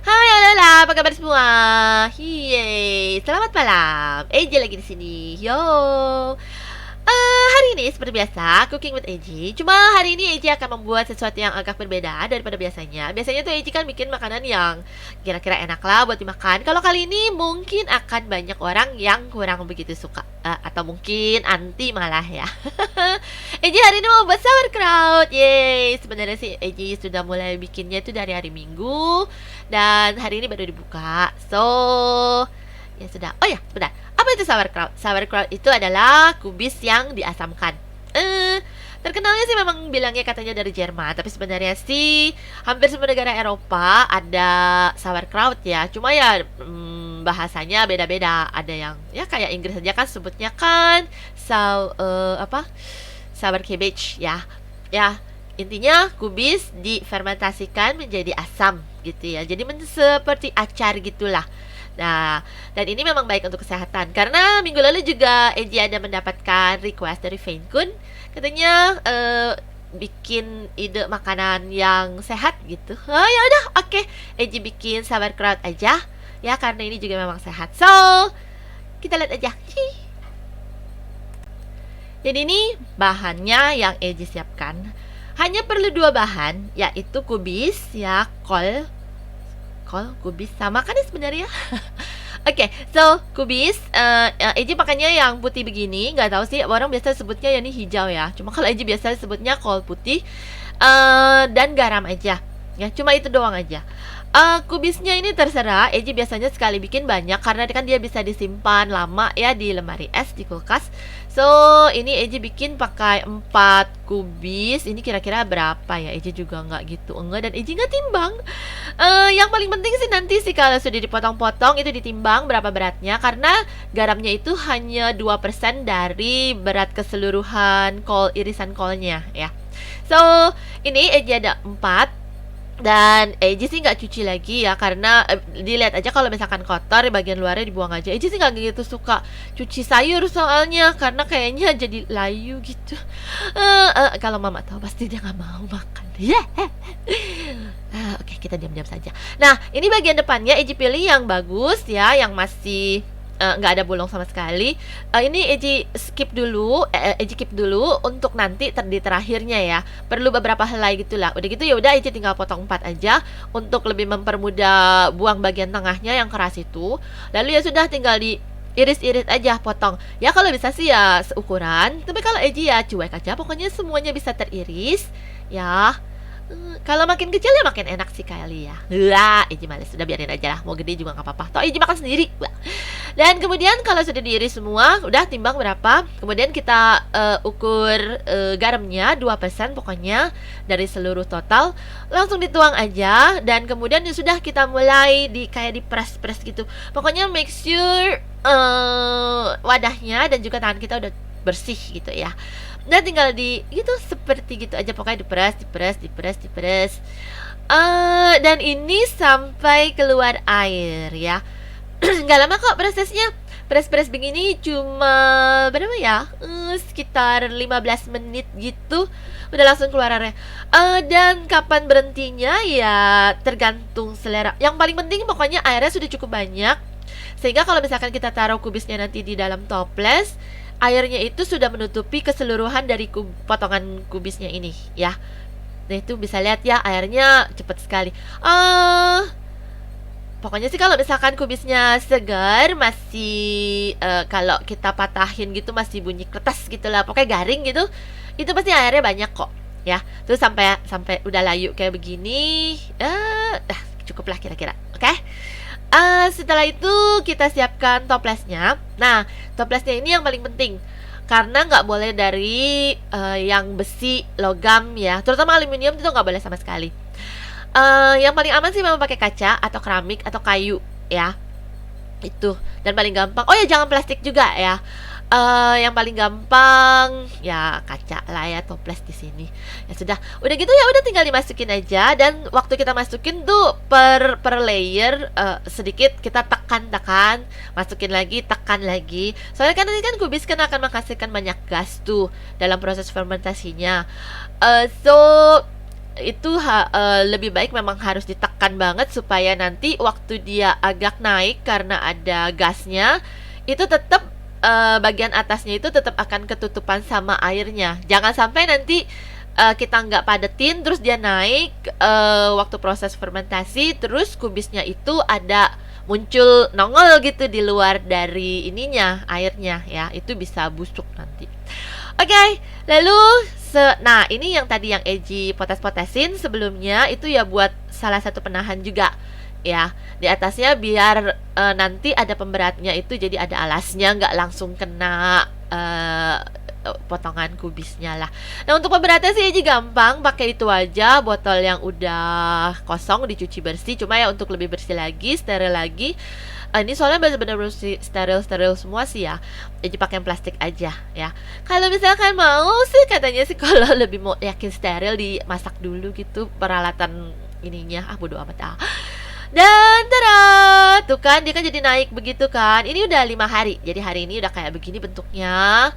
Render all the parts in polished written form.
Hai Alola, apa kabar semua? Yeay, selamat malam. Eji lagi di sini. Yo. Hari ini seperti biasa, Cooking with Eji. Cuma hari ini Eji akan membuat sesuatu yang agak berbeda daripada biasanya. Biasanya tuh Eji kan bikin makanan yang kira-kira enak lah buat dimakan. Kalau kali ini mungkin akan banyak orang yang kurang begitu suka. Atau mungkin anti malah ya. Eji hari ini mau buat sauerkraut. Yeay, sebenarnya sih Eji sudah mulai bikinnya itu dari hari Minggu. Dan hari ini baru dibuka. So, ya sudah. Oh ya, sebentar. Apa itu sauerkraut? Sauerkraut itu adalah kubis yang diasamkan. Terkenalnya sih memang bilangnya katanya dari Jerman, tapi sebenarnya sih hampir semua negara Eropa ada sauerkraut ya. Cuma ya bahasanya beda-beda. Ada yang ya kayak Inggris aja kan sebutnya kan sour cabbage ya. Ya, intinya kubis difermentasikan menjadi asam gitu ya. Jadi seperti acar gitulah. Nah, dan ini memang baik untuk kesehatan. Karena minggu lalu juga Eji ada mendapatkan request dari Feinkun. Katanya bikin ide makanan yang sehat gitu. Oh ya udah, oke. Eji bikin sauerkraut aja. Ya, karena ini juga memang sehat. So, kita lihat aja. Jadi ini bahannya yang Eji siapkan. Hanya perlu dua bahan, yaitu kubis, ya, kol, kubis sama kan ya sebenarnya. Oke, so kubis, Eji makannya yang putih begini. Nggak tahu sih, orang biasa sebutnya ya ini hijau ya. Cuma kalau Eji biasa sebutnya kol putih, dan garam aja. Ya, cuma itu doang aja. Kubisnya ini terserah. Eji biasanya sekali bikin banyak karena kan dia bisa disimpan lama ya di lemari es di kulkas. So, ini Eji bikin pakai 4 kubis. Ini kira-kira berapa ya? Eji juga nggak gitu enggak, dan Eji nggak timbang. Yang paling penting sih nanti sih kalau sudah dipotong-potong itu ditimbang berapa beratnya, karena garamnya itu hanya 2% dari berat keseluruhan irisan kolnya ya. So, ini Eji ada 4. Dan Eji sih nggak cuci lagi ya, karena dilihat aja kalau misalkan kotor bagian luarnya dibuang aja. Eji sih nggak gitu suka cuci sayur soalnya, karena kayaknya jadi layu gitu. Kalau mama tahu pasti dia nggak mau makan. Oke, kita diam-diam saja. Nah, ini bagian depannya Eji pilih yang bagus ya, yang masih nggak ada bolong sama sekali. Ini Eji skip dulu, Eji keep dulu untuk nanti di terakhirnya ya. Perlu beberapa helai gitulah. Udah gitu ya udah Eji tinggal potong 4 aja untuk lebih mempermudah buang bagian tengahnya yang keras itu. Lalu ya sudah tinggal di iris-iris aja potong. Ya kalau bisa sih ya seukuran. Tapi kalau Eji ya cuek aja. Pokoknya semuanya bisa teriris ya. Kalau makin kecil ya makin enak sih kali ya. Wah, Eji males, sudah biarin aja lah. Mau gede juga nggak apa-apa. Toh Eji makan sendiri. Wah. Dan kemudian kalau sudah diiris semua, udah timbang berapa. Kemudian kita ukur garamnya 2% pokoknya dari seluruh total. Langsung dituang aja. Dan kemudian ya sudah kita mulai kayak diperas-peras gitu. Pokoknya make sure wadahnya dan juga tangan kita udah bersih gitu ya. Dan tinggal gitu seperti gitu aja, pokoknya diperas. Dan ini sampai keluar air ya. Nggak lama kok prosesnya. Peras-peras begini cuma berapa ya? Sekitar 15 menit gitu. Udah langsung keluar airnya. Dan kapan berhentinya ya tergantung selera. Yang paling penting pokoknya airnya sudah cukup banyak, sehingga kalau misalkan kita taruh kubisnya nanti di dalam toples, airnya itu sudah menutupi keseluruhan dari potongan kubisnya ini ya. Nah itu bisa lihat ya, airnya cepat sekali. Pokoknya sih kalau misalkan kubisnya segar, masih kalau kita patahin gitu masih bunyi kertas gitu lah, pokoknya garing gitu, itu pasti airnya banyak kok ya. Terus sampai udah layu kayak begini, cukup lah kira-kira. Oke. Setelah itu kita siapkan toplesnya. Nah, toplesnya ini yang paling penting karena nggak boleh dari yang besi, logam ya. Terutama aluminium itu nggak boleh sama sekali. Yang paling aman sih memang pakai kaca atau keramik atau kayu ya. Itu dan paling gampang. Oh ya, jangan plastik juga ya. Yang paling gampang ya kaca lah ya, toples di sini. Ya sudah, udah gitu ya udah tinggal dimasukin aja. Dan waktu kita masukin tuh per layer sedikit kita tekan, masukin lagi, tekan lagi. Soalnya kan nanti kan kubis kan akan menghasilkan banyak gas tuh dalam proses fermentasinya. So lebih baik memang harus ditekan banget supaya nanti waktu dia agak naik karena ada gasnya, itu tetap bagian atasnya itu tetap akan ketutupan sama airnya. Jangan sampai nanti kita nggak padetin terus dia naik waktu proses fermentasi, terus kubisnya itu ada muncul nongol gitu di luar dari ininya airnya ya, itu bisa busuk nanti. Oke, lalu nah ini yang tadi yang Eji potes-potesin sebelumnya itu ya buat salah satu penahan juga ya di atasnya biar nanti ada pemberatnya itu, jadi ada alasnya nggak langsung kena potongan kubisnya lah. Nah untuk pemberatnya sih Eji gampang, pakai itu aja, botol yang udah kosong dicuci bersih, cuma ya untuk lebih bersih lagi, steril lagi. Ini soalnya benar-benar steril semua sih ya. Jadi pakai yang plastik aja ya. Kalau misalkan mau sih katanya sih kalau lebih mau yakin steril dimasak dulu gitu peralatan ininya. Bodo amat ah. Dan tada, tuh kan dia kan jadi naik begitu kan. Ini udah 5 hari. Jadi hari ini udah kayak begini bentuknya.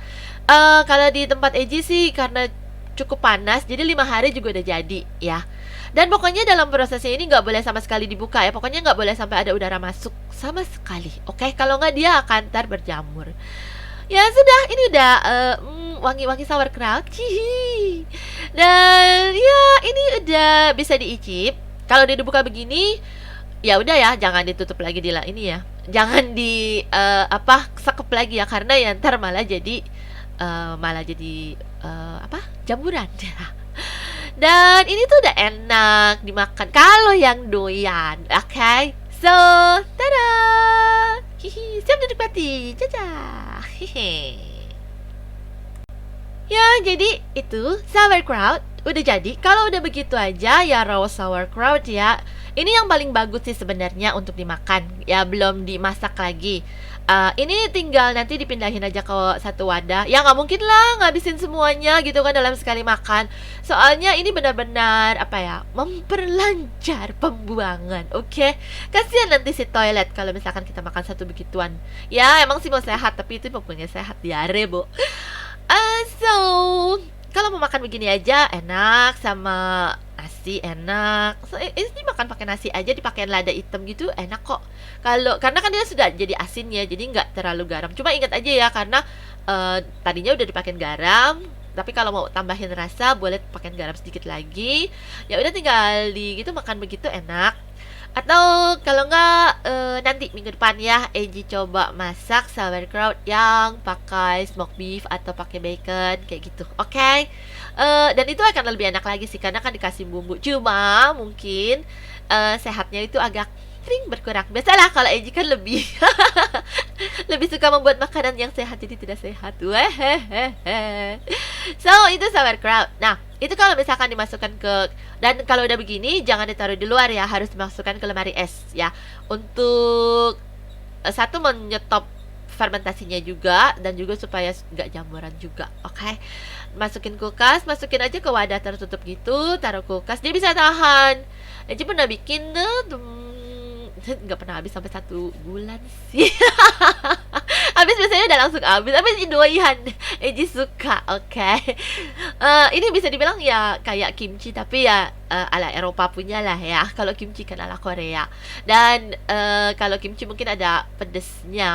Kalau di tempat Eji sih karena cukup panas, jadi 5 hari juga udah jadi ya. Dan pokoknya dalam prosesnya ini nggak boleh sama sekali dibuka ya. Pokoknya nggak boleh sampai ada udara masuk sama sekali. Oke, kalau nggak dia akan ntar berjamur. Ya sudah, ini udah wangi-wangi sauerkraut. Cihi. Dan ya ini udah bisa diicip. Kalau dia dibuka begini, ya udah ya, jangan ditutup lagi di ini ya. Jangan di sekep lagi ya, karena ya ntar malah jadi jamuran. Dan ini tuh udah enak dimakan kalau yang doyan. Oke. So, tada. Hihi, siap dinikmati. Caca. Hehe. Ya, jadi itu sauerkraut udah jadi. Kalau udah begitu aja ya raw sauerkraut ya. Ini yang paling bagus sih sebenarnya untuk dimakan. Ya belum dimasak lagi. Ini tinggal nanti dipindahin aja ke satu wadah. Ya nggak mungkin lah ngabisin semuanya gitu kan dalam sekali makan. Soalnya ini benar-benar memperlancar pembuangan. Oke. Kasihan nanti si toilet kalau misalkan kita makan satu begituan. Ya emang sih mau sehat, tapi itu pokoknya sehat diare, Bu. So kalau mau makan begini aja enak, sama nasi enak. Ini makan pakai nasi aja, dipakein lada hitam gitu enak kok. Karena kan dia sudah jadi asin ya, jadi nggak terlalu garam. Cuma ingat aja ya, karena tadinya udah dipakein garam. Tapi kalau mau tambahin rasa boleh pakein garam sedikit lagi. Ya udah tinggal gitu makan begitu enak. Atau kalau nggak nanti minggu depan ya Eji coba masak sauerkraut yang pakai smoked beef atau pakai bacon kayak gitu. Oke. Dan itu akan lebih enak lagi sih karena kan dikasih bumbu. Cuma mungkin sehatnya itu agak berkurang. Biasalah kalau Eji kan lebih lebih suka membuat makanan yang sehat jadi tidak sehat. Wehehehe. So itu sauerkraut. Nah itu kalau misalkan dimasukkan dan kalau udah begini jangan ditaruh di luar ya, harus dimasukkan ke lemari es ya, untuk satu menyetop fermentasinya juga, dan juga supaya nggak jamuran juga. Oke. Masukin kulkas, masukin aja ke wadah tertutup gitu, taruh kulkas, dia bisa tahan. Eji pernah bikin nggak pernah habis sampai 1 bulan sih. Habis biasanya udah langsung habis doyan. Eji suka. Oke. Ini bisa dibilang ya kayak kimchi, tapi ya ala Eropa punya lah ya. Kalau kimchi kan ala Korea. Dan kalau kimchi mungkin ada pedesnya,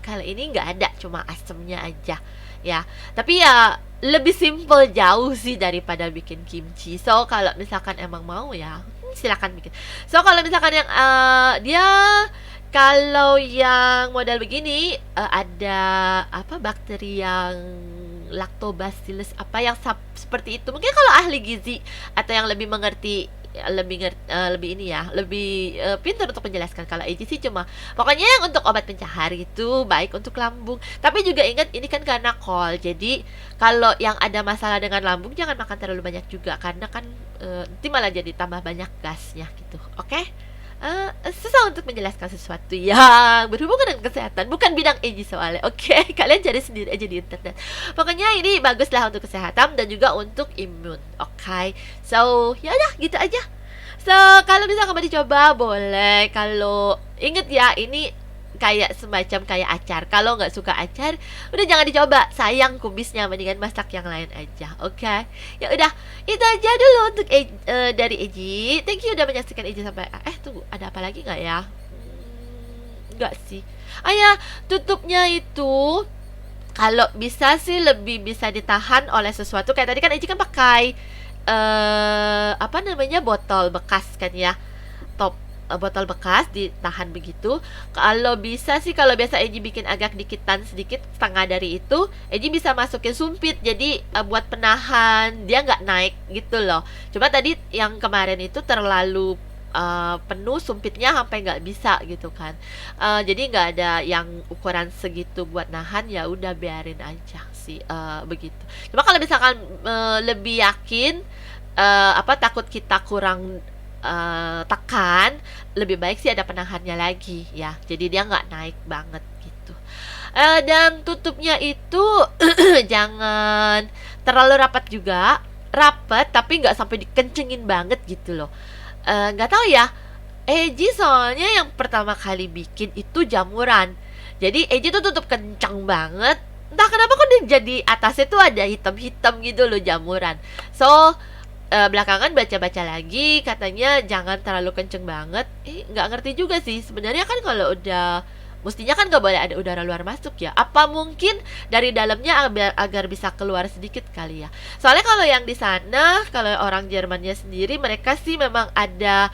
kalau ini nggak ada, cuma asemnya aja ya. Tapi ya lebih simple jauh sih daripada bikin kimchi. So kalau misalkan emang mau ya silakan bikin. So kalau misalkan yang kalau yang model begini ada bakteri yang lactobacillus yang seperti itu. Mungkin kalau ahli gizi atau yang lebih mengerti lebih ini ya, lebih pintar untuk menjelaskan. Kalau Eji sih cuma pokoknya yang untuk obat pencahar itu baik untuk lambung. Tapi juga ingat ini kan karena kol. Jadi kalau yang ada masalah dengan lambung jangan makan terlalu banyak juga, karena kan nanti malah jadi tambah banyak gasnya gitu. Oke? Susah untuk menjelaskan sesuatu yang berhubungan dengan kesehatan, bukan bidang Eji soalnya. Oke, kalian cari sendiri aja di internet. Pokoknya ini baguslah untuk kesehatan dan juga untuk imun. Oke, so ya udah gitu aja. So kalau misalkan mau dicoba boleh. Kalau inget ya, ini kayak semacam kayak acar. Kalau nggak suka acar, udah jangan dicoba. Sayang kubisnya, mendingan masak yang lain aja. Oke. Ya udah, itu aja dulu untuk dari Eji. Thank you udah menyaksikan Eji sampai tunggu, ada apa lagi nggak ya? Nggak sih. Ya, tutupnya itu kalau bisa sih lebih bisa ditahan oleh sesuatu. Kayak tadi kan Eji kan pakai apa namanya, botol bekas kan ya, botol bekas ditahan begitu. Kalau bisa sih, kalau biasa Eji bikin agak dikitan sedikit, setengah dari itu Eji bisa masukin sumpit, jadi buat penahan dia nggak naik gitu loh. Cuma tadi yang kemarin itu terlalu penuh sumpitnya sampai nggak bisa gitu kan. Jadi nggak ada yang ukuran segitu buat nahan, ya udah biarin aja sih begitu. Cuma kalau misalkan lebih yakin, takut kita kurang tekan, lebih baik sih ada penahannya lagi ya, jadi dia nggak naik banget gitu. Dan tutupnya itu jangan terlalu rapat juga, rapat tapi nggak sampai dikencengin banget gitu loh. Nggak tahu ya, Eji soalnya yang pertama kali bikin itu jamuran, jadi Eji tuh tutup kencang banget, entah kenapa kok dia jadi atasnya tuh ada hitam-hitam gitu loh, jamuran. So belakangan baca-baca lagi katanya jangan terlalu kenceng banget. Nggak ngerti juga sih sebenarnya, kan kalau udah mestinya kan nggak boleh ada udara luar masuk ya. Apa mungkin dari dalamnya agar bisa keluar sedikit kali ya. Soalnya kalau yang di sana, kalau orang Jermannya sendiri, mereka sih memang ada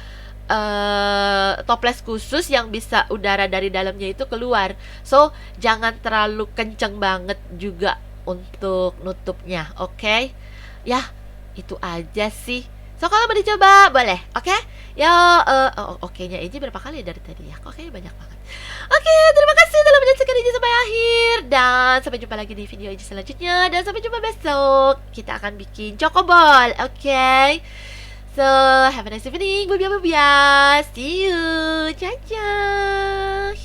toples khusus yang bisa udara dari dalamnya itu keluar. So jangan terlalu kenceng banget juga untuk nutupnya. Oke? Ya, itu aja sih. So kalau mau dicoba boleh, oke? Ya, oke-nya Eji berapa kali dari tadi ya? Oke, banyak banget. Oke, terima kasih telah menyaksikan Eji sampai akhir, dan sampai jumpa lagi di video Eji selanjutnya, dan sampai jumpa besok. Kita akan bikin cokoball, oke? So, have a nice evening, bubia. See you, ciao.